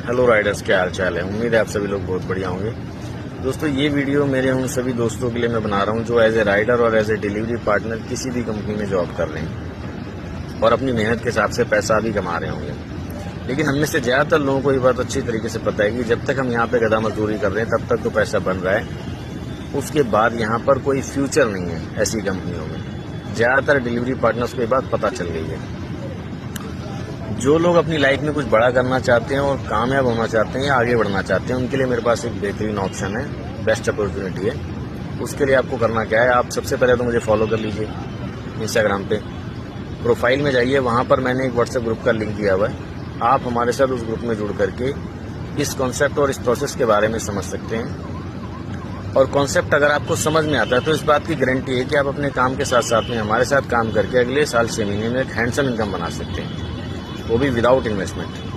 Hello Riders, क्या हाल चाल है। उम्मीद है आप सभी लोग बहुत बढ़िया होंगे। दोस्तों, ये वीडियो मेरे उन सभी दोस्तों के लिए मैं बना रहा हूँ जो एज ए राइडर और एज ए डिलीवरी पार्टनर किसी भी कंपनी में जॉब कर रहे हैं और अपनी मेहनत के हिसाब से पैसा भी कमा रहे होंगे। लेकिन हम में से ज़्यादातर लोगों को ये बात अच्छी तरीके से पता है कि जब तक हम यहाँ पे गधा मजदूरी कर रहे हैं तब तक तो पैसा बन रहा है, उसके बाद यहाँ पर कोई फ्यूचर नहीं है ऐसी कंपनियों में। ज़्यादातर डिलीवरी पार्टनर्स को ये बात पता चल गई है। जो लोग अपनी लाइफ में कुछ बड़ा करना चाहते हैं और कामयाब होना चाहते हैं या आगे बढ़ना चाहते हैं, उनके लिए मेरे पास एक बेहतरीन ऑप्शन है, बेस्ट अपॉर्चुनिटी है। उसके लिए आपको करना क्या है, आप सबसे पहले तो मुझे फॉलो कर लीजिए इंस्टाग्राम पे। प्रोफाइल में जाइए, वहां पर मैंने एक व्हाट्सएप ग्रुप का लिंक दिया हुआ है। आप हमारे साथ उस ग्रुप में जुड़ करके इस कॉन्सेप्ट और इस प्रोसेस के बारे में समझ सकते हैं। और कॉन्सेप्ट अगर आपको समझ में आता है तो इस बात की गारंटी है कि आप अपने काम के साथ साथ में हमारे साथ काम करके अगले साल 6 महीने में एक हैंडसम इनकम बना सकते हैं, वो भी विदाउट इन्वेस्टमेंट।